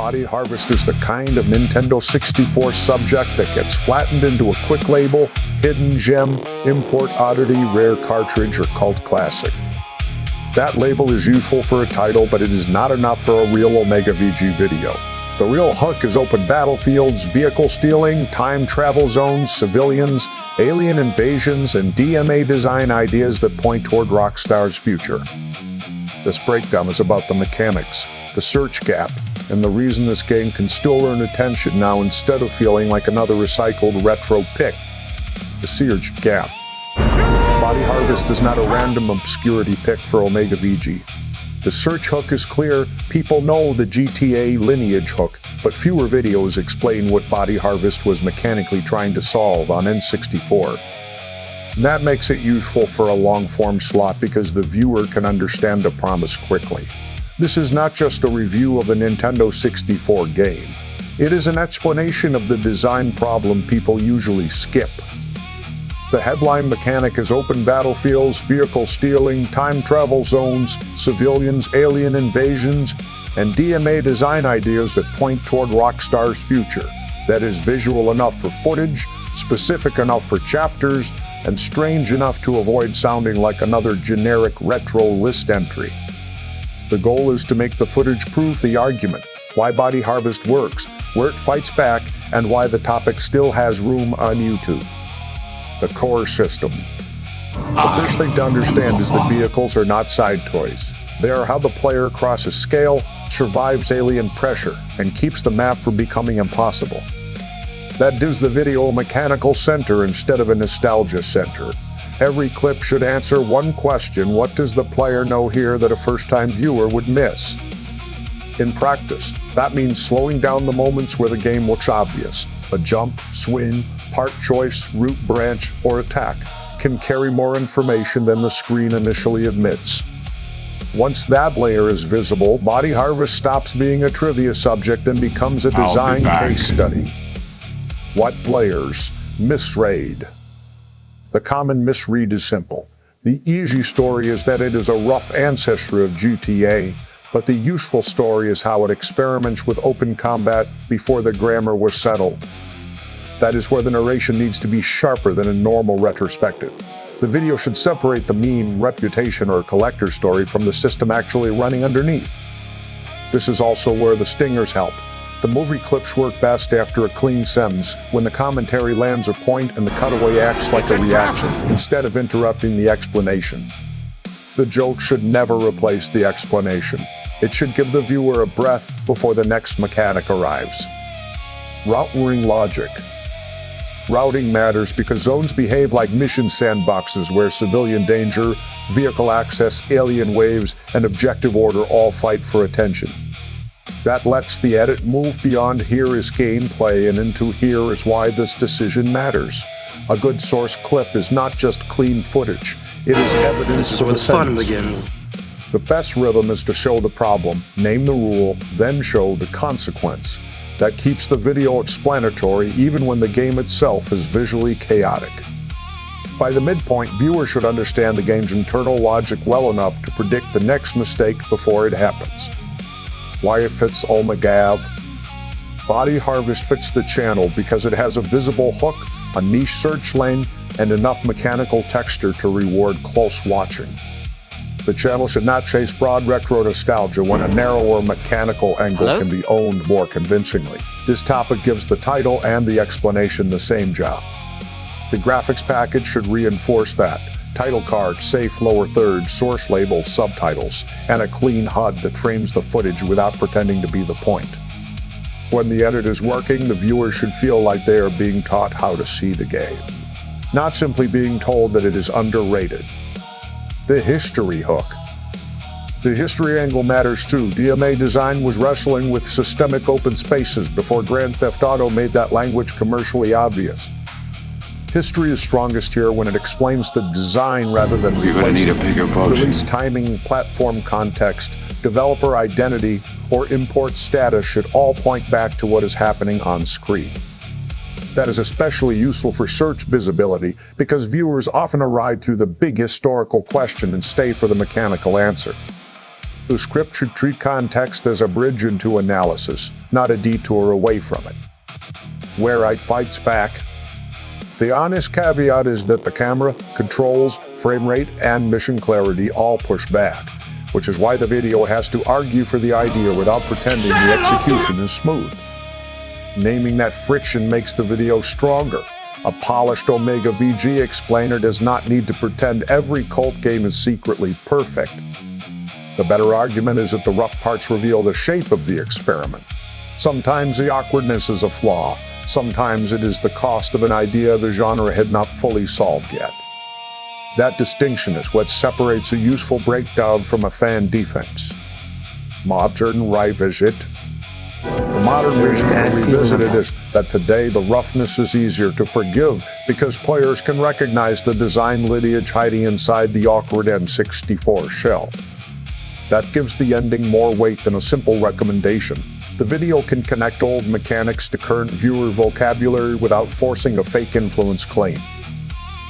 Body harvest is the kind of Nintendo 64 subject that gets flattened into a quick label, hidden gem, import oddity, rare cartridge, or cult classic. That label is useful for a title, but it is not enough for a real OmegaVG video. The real hook is open battlefields, vehicle stealing, time travel zones, civilians, alien invasions, and DMA design ideas that point toward Rockstar's future. This breakdown is about the mechanics, the search gap, and the reason this game can still earn attention now instead of feeling like another recycled retro pick. The search gap. Body harvest is not a random obscurity pick for OmegaVG. The search hook is clear, people know the GTA lineage hook, but fewer videos explain what Body Harvest was mechanically trying to solve on N64. And that makes it useful for a long-form slot because the viewer can understand the promise quickly. This is not just a review of a Nintendo 64 game. It is an explanation of the design problem people usually skip. The headline mechanic is open battlefields, vehicle stealing, time travel zones, civilians, alien invasions, and DMA design ideas that point toward Rockstar's future. That is visual enough for footage, specific enough for chapters, and strange enough to avoid sounding like another generic retro list entry. The goal is to make the footage prove the argument, why Body Harvest works, where it fights back, and why the topic still has room on YouTube. The core system. The first thing to understand is that vehicles are not side toys. They are how the player crosses scale, survives alien pressure, and keeps the map from becoming impossible. That gives the video a mechanical center instead of a nostalgia center. Every clip should answer one question: what does the player know here that a first-time viewer would miss? In practice, that means slowing down the moments where the game looks obvious. A jump, swing, part choice, route branch, or attack can carry more information than the screen initially admits. Once that layer is visible, Body Harvest stops being a trivia subject and becomes a design case study. What players misread? The common misread is simple. The easy story is that it is a rough ancestor of GTA, but the useful story is how it experiments with open combat before the grammar was settled. That is where the narration needs to be sharper than a normal retrospective. The video should separate the meme, reputation, or collector story from the system actually running underneath. This is also where the stingers help. The movie clips work best after a clean sentence, when the commentary lands a point and the cutaway acts like a reaction, instead of interrupting the explanation. The joke should never replace the explanation. It should give the viewer a breath before the next mechanic arrives. Routing logic. Routing matters because zones behave like mission sandboxes where civilian danger, vehicle access, alien waves, and objective order all fight for attention. That lets the edit move beyond here is gameplay and into here is why this decision matters. A good source clip is not just clean footage, it is evidence This is of where the the fun sentence. begins. The best rhythm is to show the problem, name the rule, then show the consequence. That keeps the video explanatory even when the game itself is visually chaotic. By the midpoint, viewers should understand the game's internal logic well enough to predict the next mistake before it happens. Why it fits OmegaV. Body Harvest fits the channel because it has a visible hook, a niche search lane, and enough mechanical texture to reward close watching. The channel should not chase broad retro nostalgia when a narrower mechanical angle can be owned more convincingly. This topic gives the title and the explanation the same job. The graphics package should reinforce that. Title card, safe lower third, source label, subtitles, and a clean HUD that frames the footage without pretending to be the point. When the edit is working, the viewer should feel like they are being taught how to see the game, not simply being told that it is underrated. The history hook. The history angle matters too. DMA design was wrestling with systemic open spaces before Grand Theft Auto made that language commercially obvious. History is strongest here when it explains the design rather than replacing it. Release timing, platform context, developer identity, or import status should all point back to what is happening on screen. That is especially useful for search visibility because viewers often arrive through the big historical question and stay for the mechanical answer. The script should treat context as a bridge into analysis, not a detour away from it. Where it fights back. The honest caveat is that the camera, controls, frame rate, and mission clarity all push back, which is why the video has to argue for the idea without pretending the execution is smooth. Naming that friction makes the video stronger. A polished OmegaVG explainer does not need to pretend every cult game is secretly perfect. The better argument is that the rough parts reveal the shape of the experiment. Sometimes the awkwardness is a flaw. Sometimes it is the cost of an idea the genre had not fully solved yet. That distinction is what separates a useful breakdown from a fan defense. Modern revisit. The modern reason to revisit it is that today the roughness is easier to forgive because players can recognize the design lineage hiding inside the awkward N64 shell. That gives the ending more weight than a simple recommendation. The video can connect old mechanics to current viewer vocabulary without forcing a fake influence claim.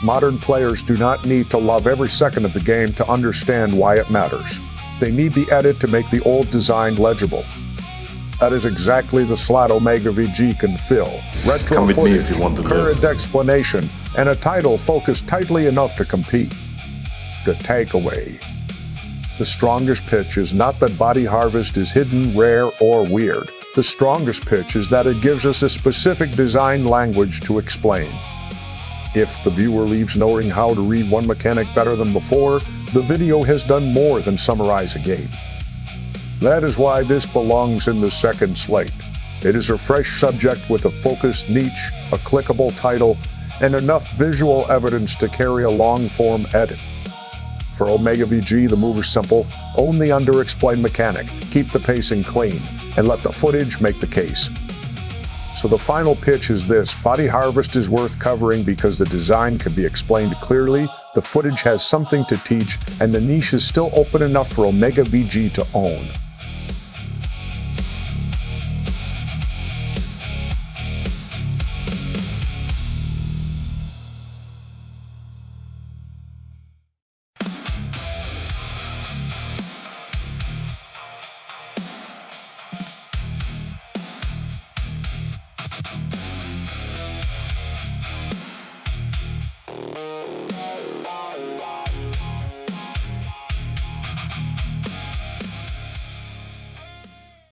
Modern players do not need to love every second of the game to understand why it matters. They need the edit to make the old design legible. That is exactly the slot OmegaVG can fill. Retro footage, current explanation, and a title focused tightly enough to compete. The takeaway. The strongest pitch is not that Body Harvest is hidden, rare, or weird. The strongest pitch is that it gives us a specific design language to explain. If the viewer leaves knowing how to read one mechanic better than before, the video has done more than summarize a game. That is why this belongs in the second slate. It is a fresh subject with a focused niche, a clickable title, and enough visual evidence to carry a long-form edit. For OmegaVG, the move is simple: own the under-explained mechanic, keep the pacing clean, and let the footage make the case. So the final pitch is this: Body Harvest is worth covering because the design can be explained clearly, the footage has something to teach, and the niche is still open enough for OmegaVG to own.